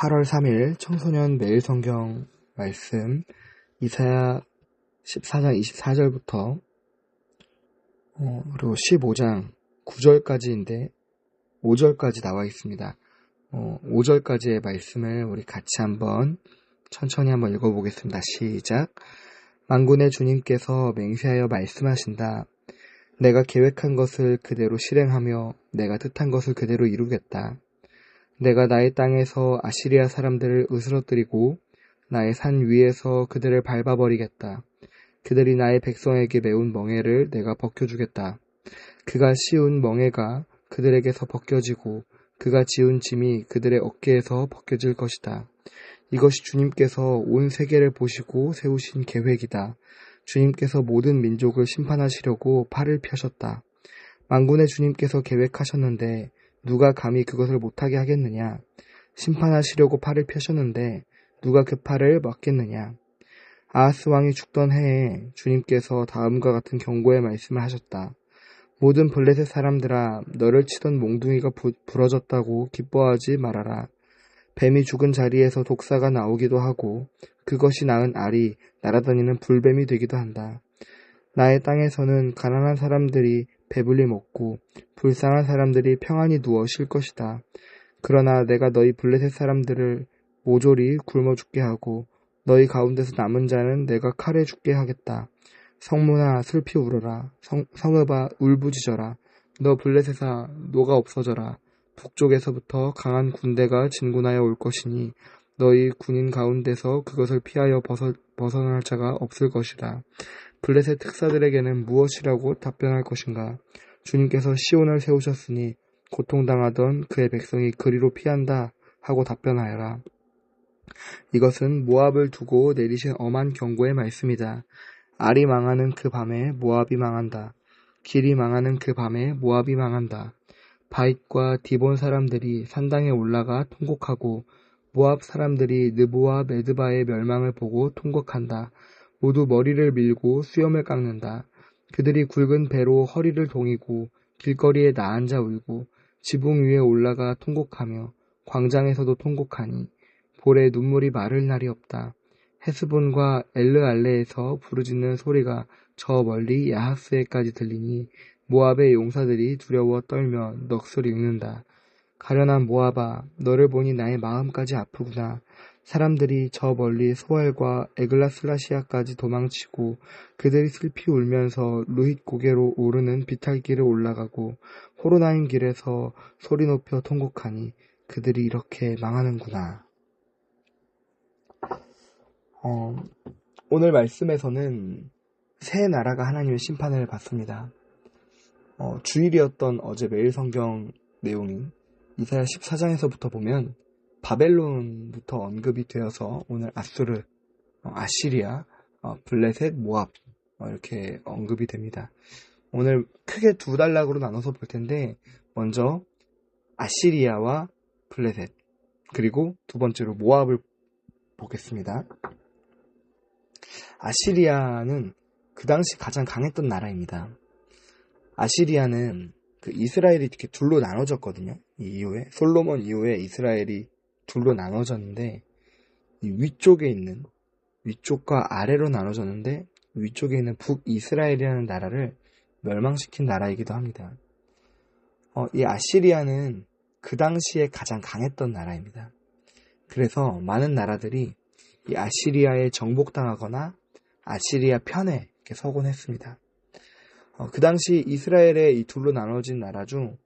8월 3일 청소년 매일 성경 말씀 이사야 14장 24절부터 그리고 15장 9절까지인데 5절까지 나와 있습니다. 5절까지의 말씀을 우리 같이 천천히 한번 읽어보겠습니다. 시작. 만군의 주님께서 맹세하여 말씀하신다. 내가 계획한 것을 그대로 실행하며 내가 뜻한 것을 그대로 이루겠다. 내가 나의 땅에서 아시리아 사람들을 으스러뜨리고 나의 산 위에서 그들을 밟아버리겠다. 그들이 나의 백성에게 메운 멍에를 내가 벗겨주겠다. 그가 씌운 멍에가 그들에게서 벗겨지고 그가 지운 짐이 그들의 어깨에서 벗겨질 것이다. 이것이 주님께서 온 세계를 보시고 세우신 계획이다. 주님께서 모든 민족을 심판하시려고 팔을 펴셨다. 만군의 주님께서 계획하셨는데 누가 감히 그것을 못하게 하겠느냐? 심판하시려고 팔을 펴셨는데 누가 그 팔을 막겠느냐? 아하스 왕이 죽던 해에 주님께서 다음과 같은 경고의 말씀을 하셨다. 모든 블레셋 사람들아, 너를 치던 몽둥이가 부러졌다고 기뻐하지 말아라. 뱀이 죽은 자리에서 독사가 나오기도 하고 그것이 낳은 알이 날아다니는 불뱀이 되기도 한다. 나의 땅에서는 가난한 사람들이 배불리 먹고 불쌍한 사람들이 평안히 누워 쉴 것이다. 그러나 내가 너희 블레셋 사람들을 모조리 굶어 죽게 하고 너희 가운데서 남은 자는 내가 칼에 죽게 하겠다. 성문아 슬피 울어라. 성읍아 울부짖어라. 너 블레셋아 노가 없어져라. 북쪽에서부터 강한 군대가 진군하여 올 것이니 너희 군인 가운데서 그것을 피하여 벗어날 자가 없을 것이다. 블레셋 특사들에게는 무엇이라고 답변할 것인가? 주님께서 시온을 세우셨으니 고통당하던 그의 백성이 그리로 피한다 하고 답변하여라. 이것은 모압을 두고 내리신 엄한 경고의 말씀이다. 알이 망하는 그 밤에 모압이 망한다. 길이 망하는 그 밤에 모압이 망한다. 바잇과 디본 사람들이 산당에 올라가 통곡하고 모압 사람들이 느보와 메드바의 멸망을 보고 통곡한다. 모두 머리를 밀고 수염을 깎는다. 그들이 굵은 배로 허리를 동이고 길거리에 나앉아 울고 지붕 위에 올라가 통곡하며 광장에서도 통곡하니 볼에 눈물이 마를 날이 없다. 헤스본과 엘르알레에서 부르짖는 소리가 저 멀리 야하스에까지 들리니 모압의 용사들이 두려워 떨며 넋을 잃는다. 가련한 모압아, 너를 보니 나의 마음까지 아프구나. 사람들이 저 멀리 소알과 에글라슬라시아까지 도망치고 그들이 슬피 울면서 루힛 고개로 오르는 비탈길을 올라가고 호로나임 길에서 소리 높여 통곡하니 그들이 이렇게 망하는구나. 오늘 말씀에서는 세 나라가 하나님의 심판을 받습니다. 주일이었던 어제 매일 성경 내용인 이사야 14장에서부터 보면 바벨론부터 언급이 되어서 오늘 아수르, 아시리아, 블레셋, 모압 이렇게 언급이 됩니다. 오늘 크게 두 단락으로 나눠서 볼 텐데 먼저 아시리아와 블레셋 그리고 두 번째로 모압을 보겠습니다. 아시리아는 그 당시 가장 강했던 나라입니다. 아시리아는 그 이스라엘이 이렇게 둘로 나눠졌거든요. 이 이후에 솔로몬 이후에 이스라엘이 둘로 나눠졌는데 이 위쪽과 아래로 나눠졌는데 위쪽에 있는 북이스라엘이라는 나라를 멸망시킨 나라이기도 합니다. 이 아시리아는 그 당시에 가장 강했던 나라입니다. 그래서 많은 나라들이 이 아시리아에 정복당하거나 아시리아 편에 이렇게 서곤 했습니다. 그 당시 이스라엘의 이 둘로 나눠진 나라 중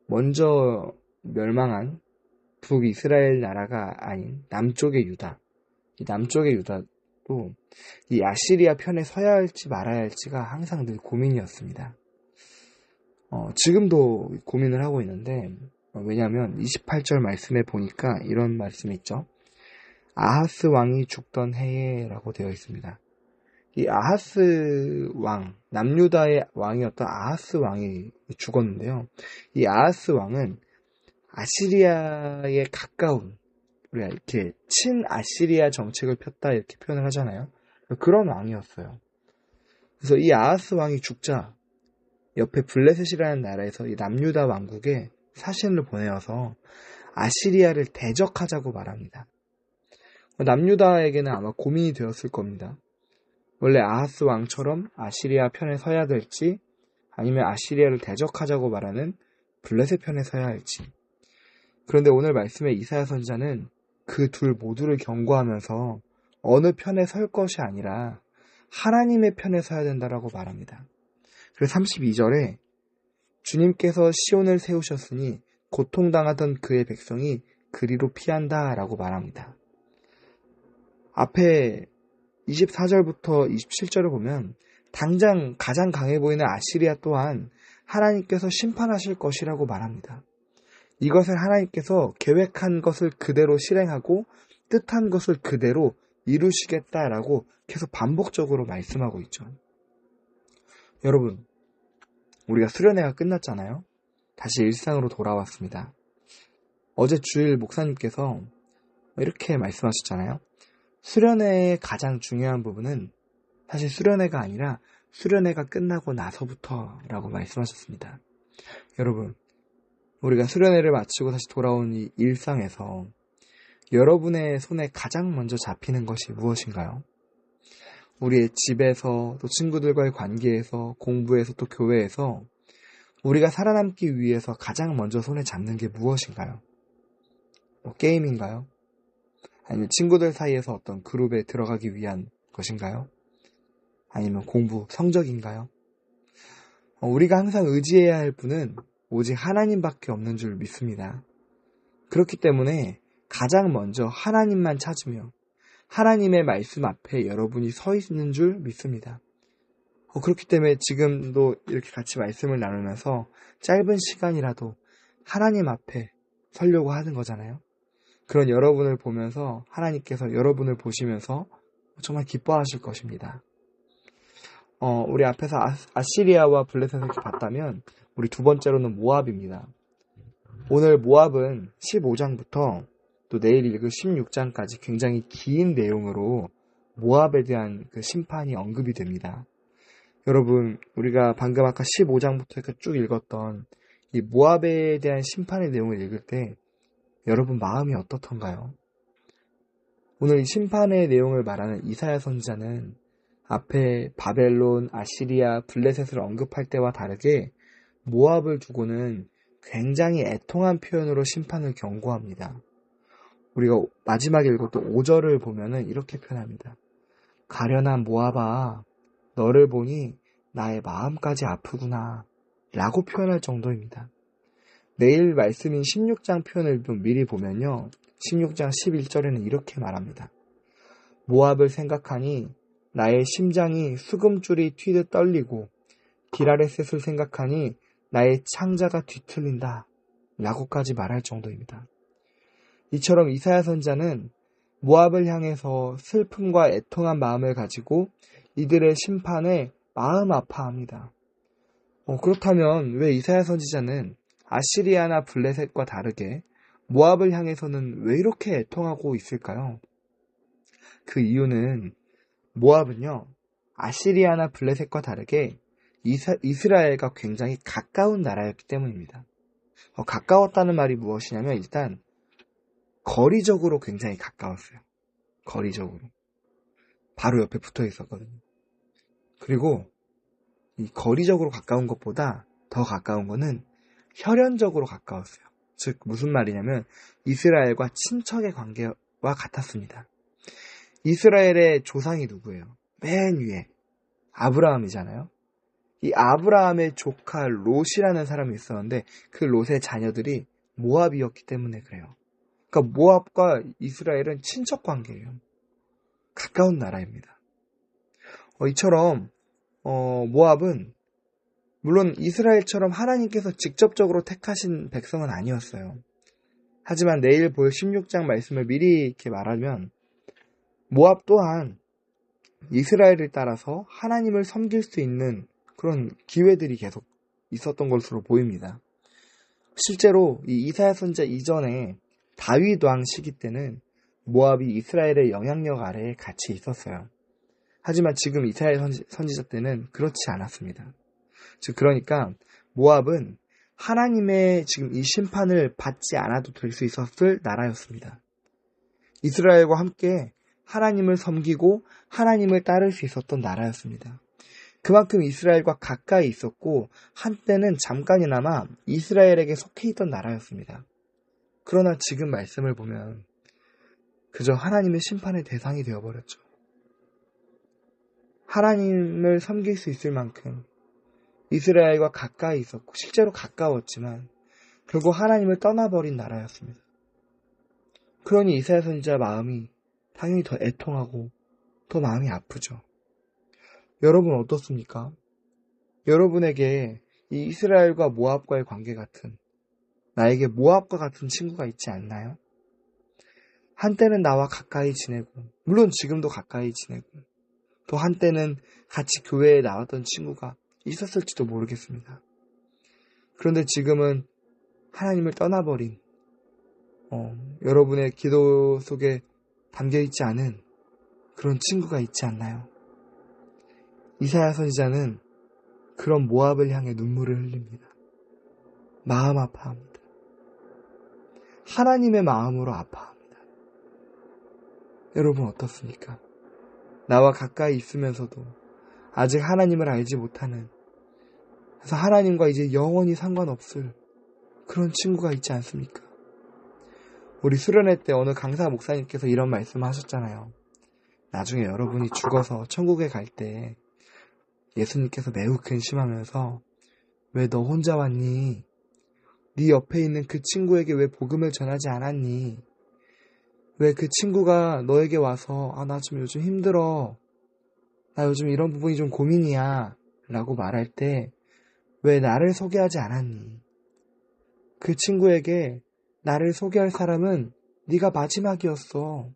먼저 멸망한 북이스라엘 나라가 아닌 남쪽의 유다. 이 남쪽의 유다도 이 아시리아 편에 서야 할지 말아야 할지가 항상 늘 고민이었습니다. 지금도 고민을 하고 있는데 왜냐하면 28절 말씀에 보니까 이런 말씀이 있죠. 아하스 왕이 죽던 해에 라고 되어 있습니다. 이 아하스 왕, 남유다의 왕이었던 아하스 왕이 죽었는데요. 이 아하스 왕은 아시리아에 가까운, 우리가 이렇게 친아시리아 정책을 폈다 이렇게 표현을 하잖아요. 그런 왕이었어요. 그래서 이 아하스 왕이 죽자 옆에 블레셋이라는 나라에서 이 남유다 왕국에 사신을 보내어서 아시리아를 대적하자고 말합니다. 남유다에게는 아마 고민이 되었을 겁니다. 원래 아하스 왕처럼 아시리아 편에 서야 될지 아니면 아시리아를 대적하자고 말하는 블레셋 편에 서야 할지. 그런데 오늘 말씀의 이사야 선지자는 그 둘 모두를 경고하면서 어느 편에 설 것이 아니라 하나님의 편에 서야 된다라고 말합니다. 그래서 32절에 주님께서 시온을 세우셨으니 고통당하던 그의 백성이 그리로 피한다 라고 말합니다. 앞에 24절부터 27절을 보면 당장 가장 강해 보이는 아시리아 또한 하나님께서 심판하실 것이라고 말합니다. 이것을 하나님께서 계획한 것을 그대로 실행하고 뜻한 것을 그대로 이루시겠다라고 계속 반복적으로 말씀하고 있죠. 여러분, 우리가 수련회가 끝났잖아요. 다시 일상으로 돌아왔습니다. 어제 주일 목사님께서 이렇게 말씀하셨잖아요. 수련회의 가장 중요한 부분은 사실 수련회가 아니라 수련회가 끝나고 나서부터라고 말씀하셨습니다. 여러분, 우리가 수련회를 마치고 다시 돌아온 이 일상에서 여러분의 손에 가장 먼저 잡히는 것이 무엇인가요? 우리의 집에서, 또 친구들과의 관계에서, 공부에서, 또 교회에서 우리가 살아남기 위해서 가장 먼저 손에 잡는 게 무엇인가요? 게임인가요? 아니면 친구들 사이에서 어떤 그룹에 들어가기 위한 것인가요? 아니면 공부, 성적인가요? 우리가 항상 의지해야 할 분은 오직 하나님밖에 없는 줄 믿습니다. 그렇기 때문에 가장 먼저 하나님만 찾으며 하나님의 말씀 앞에 여러분이 서 있는 줄 믿습니다. 그렇기 때문에 지금도 이렇게 같이 말씀을 나누면서 짧은 시간이라도 하나님 앞에 서려고 하는 거잖아요. 그런 여러분을 보면서 하나님께서 여러분을 보시면서 정말 기뻐하실 것입니다. 우리 앞에서 아시리아와 블레셋을 봤다면 우리 두 번째로는 모압입니다. 오늘 모압은 15장부터 또 내일 읽을 16장까지 굉장히 긴 내용으로 모압에 대한 그 심판이 언급이 됩니다. 여러분, 우리가 방금 아까 15장부터 이렇게 쭉 읽었던 이 모압에 대한 심판의 내용을 읽을 때 여러분 마음이 어떻던가요? 오늘 이 심판의 내용을 말하는 이사야 선지자는 앞에 바벨론, 아시리아, 블레셋을 언급할 때와 다르게 모압을 두고는 굉장히 애통한 표현으로 심판을 경고합니다. 우리가 마지막에 읽었던 5절을 보면은 이렇게 표현합니다. 가련한 모압아, 너를 보니 나의 마음까지 아프구나 라고 표현할 정도입니다. 내일 말씀인 16장 표현을 좀 미리 보면요. 16장 11절에는 이렇게 말합니다. 모압을 생각하니 나의 심장이 수금줄이 튀듯 떨리고 기라레셋을 생각하니 나의 창자가 뒤틀린다 라고까지 말할 정도입니다. 이처럼 이사야 선지자는 모압을 향해서 슬픔과 애통한 마음을 가지고 이들의 심판에 마음 아파합니다. 그렇다면 왜 이사야 선지자는 아시리아나 블레셋과 다르게 모압을 향해서는 왜 이렇게 애통하고 있을까요? 그 이유는 모압은요, 아시리아나 블레셋과 다르게 이스라엘과 굉장히 가까운 나라였기 때문입니다. 가까웠다는 말이 무엇이냐면 일단 거리적으로 굉장히 가까웠어요. 거리적으로. 바로 옆에 붙어 있었거든요. 그리고 이 거리적으로 가까운 것보다 더 가까운 거는 혈연적으로 가까웠어요. 즉 무슨 말이냐면 이스라엘과 친척의 관계와 같았습니다. 이스라엘의 조상이 누구예요? 맨 위에 아브라함이잖아요. 이 아브라함의 조카 롯이라는 사람이 있었는데 그 롯의 자녀들이 모압이었기 때문에 그래요. 그러니까 모압과 이스라엘은 친척 관계예요. 가까운 나라입니다. 이처럼 모압은 물론 이스라엘처럼 하나님께서 직접적으로 택하신 백성은 아니었어요. 하지만 내일 볼 16장 말씀을 미리 이렇게 말하면 모압 또한 이스라엘을 따라서 하나님을 섬길 수 있는 그런 기회들이 계속 있었던 것으로 보입니다. 실제로 이 이사야 선지자 이전에 다윗 왕 시기 때는 모압이 이스라엘의 영향력 아래에 같이 있었어요. 하지만 지금 이사야 선지자 때는 그렇지 않았습니다. 즉 그러니까 모압은 하나님의 지금 이 심판을 받지 않아도 될 수 있었을 나라였습니다. 이스라엘과 함께 하나님을 섬기고 하나님을 따를 수 있었던 나라였습니다. 그만큼 이스라엘과 가까이 있었고 한때는 잠깐이나마 이스라엘에게 속해 있던 나라였습니다. 그러나 지금 말씀을 보면 그저 하나님의 심판의 대상이 되어버렸죠. 하나님을 섬길 수 있을 만큼 이스라엘과 가까이 있었고 실제로 가까웠지만 결국 하나님을 떠나버린 나라였습니다. 그러니 이사야 선지자 마음이 당연히 더 애통하고 더 마음이 아프죠. 여러분 어떻습니까? 여러분에게 이 이스라엘과 모압과의 관계 같은, 나에게 모압과 같은 친구가 있지 않나요? 한때는 나와 가까이 지내고, 물론 지금도 가까이 지내고, 또 한때는 같이 교회에 나왔던 친구가 있었을지도 모르겠습니다. 그런데 지금은 하나님을 떠나버린, 여러분의 기도 속에 담겨있지 않은 그런 친구가 있지 않나요? 이사야 선지자는 그런 모압을 향해 눈물을 흘립니다. 마음 아파합니다. 하나님의 마음으로 아파합니다. 여러분 어떻습니까? 나와 가까이 있으면서도 아직 하나님을 알지 못하는, 그래서 하나님과 이제 영원히 상관없을 그런 친구가 있지 않습니까? 우리 수련회 때 어느 강사 목사님께서 이런 말씀을 하셨잖아요. 나중에 여러분이 죽어서 천국에 갈 때 예수님께서 매우 근심하면서 왜 너 혼자 왔니? 네 옆에 있는 그 친구에게 왜 복음을 전하지 않았니? 왜 그 친구가 너에게 와서 나 좀 요즘 힘들어, 나 요즘 이런 부분이 좀 고민이야 라고 말할 때 왜 나를 소개하지 않았니? 그 친구에게 나를 소개할 사람은 네가 마지막이었어.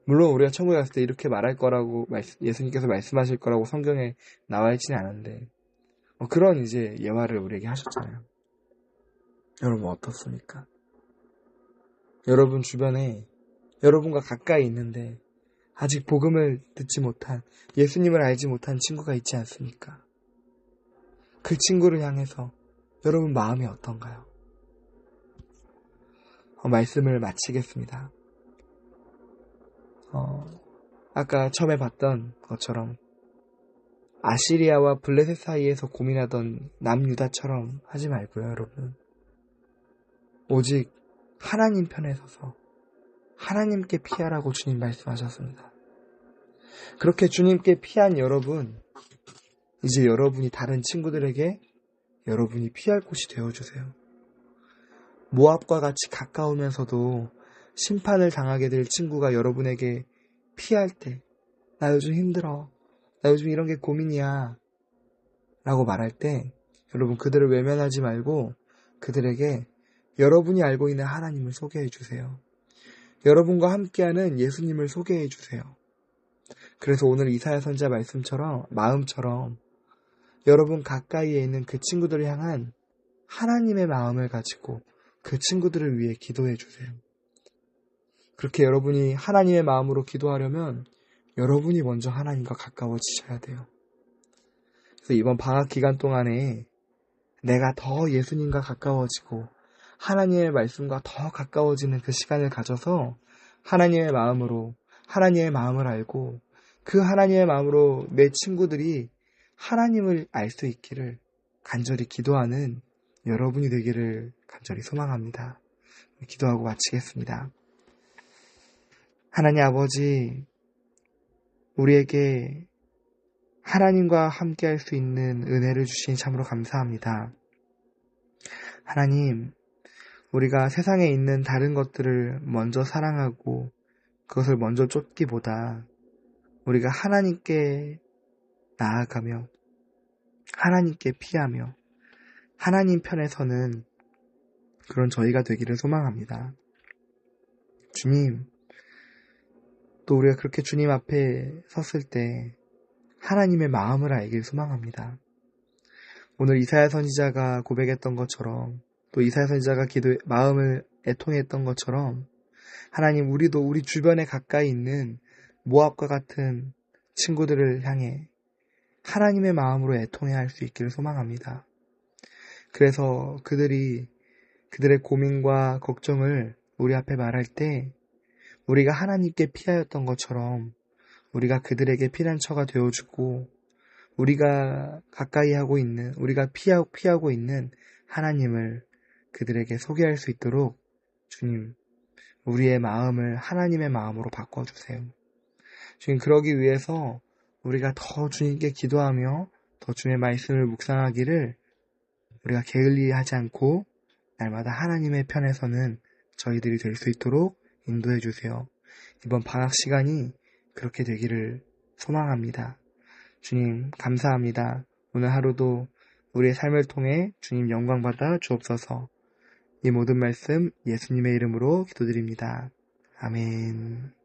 물론 우리가 천국에 갔을 때 이렇게 말할 거라고 예수님께서 말씀하실 거라고 성경에 나와 있지는 않은데 그런 이제 예화를 우리에게 하셨잖아요. 여러분 어떻습니까? 여러분 주변에 여러분과 가까이 있는데 아직 복음을 듣지 못한, 예수님을 알지 못한 친구가 있지 않습니까? 그 친구를 향해서 여러분 마음이 어떤가요? 말씀을 마치겠습니다. 아까 처음에 봤던 것처럼 아시리아와 블레셋 사이에서 고민하던 남유다처럼 하지 말고요, 여러분. 오직 하나님 편에 서서 하나님께 피하라고 주님 말씀하셨습니다. 그렇게 주님께 피한 여러분, 이제 여러분이 다른 친구들에게 여러분이 피할 곳이 되어주세요. 모압과 같이 가까우면서도 심판을 당하게 될 친구가 여러분에게 피할 때, 나 요즘 힘들어, 나 요즘 이런 게 고민이야 라고 말할 때 여러분 그들을 외면하지 말고 그들에게 여러분이 알고 있는 하나님을 소개해 주세요. 여러분과 함께하는 예수님을 소개해 주세요. 그래서 오늘 이사야 선지자 마음처럼 여러분 가까이에 있는 그 친구들을 향한 하나님의 마음을 가지고 그 친구들을 위해 기도해 주세요. 그렇게 여러분이 하나님의 마음으로 기도하려면 여러분이 먼저 하나님과 가까워지셔야 돼요. 그래서 이번 방학 기간 동안에 내가 더 예수님과 가까워지고 하나님의 말씀과 더 가까워지는 그 시간을 가져서 하나님의 마음을 알고 그 하나님의 마음으로 내 친구들이 하나님을 알 수 있기를 간절히 기도하는 여러분이 되기를 간절히 소망합니다. 기도하고 마치겠습니다. 하나님 아버지, 우리에게 하나님과 함께 할 수 있는 은혜를 주신 참으로 감사합니다. 하나님, 우리가 세상에 있는 다른 것들을 먼저 사랑하고 그것을 먼저 쫓기보다 우리가 하나님께 나아가며 하나님께 피하며 하나님 편에 서는 그런 저희가 되기를 소망합니다. 주님, 또 우리가 그렇게 주님 앞에 섰을 때 하나님의 마음을 알길 소망합니다. 오늘 이사야 선지자가 고백했던 것처럼 또 이사야 선지자가 마음을 애통했던 것처럼 하나님, 우리도 우리 주변에 가까이 있는 모압과 같은 친구들을 향해 하나님의 마음으로 애통해야 할 수 있기를 소망합니다. 그래서 그들의 고민과 걱정을 우리 앞에 말할 때 우리가 하나님께 피하였던 것처럼 우리가 그들에게 피난처가 되어주고 우리가 가까이 하고 있는, 우리가 피하고 있는 하나님을 그들에게 소개할 수 있도록 주님, 우리의 마음을 하나님의 마음으로 바꿔주세요. 주님, 그러기 위해서 우리가 더 주님께 기도하며 더 주님의 말씀을 묵상하기를 우리가 게을리하지 않고 날마다 하나님의 편에서는 저희들이 될 수 있도록 인도해 주세요. 이번 방학 시간이 그렇게 되기를 소망합니다. 주님, 감사합니다. 오늘 하루도 우리의 삶을 통해 주님 영광 받아 주옵소서. 이 모든 말씀 예수님의 이름으로 기도드립니다. 아멘.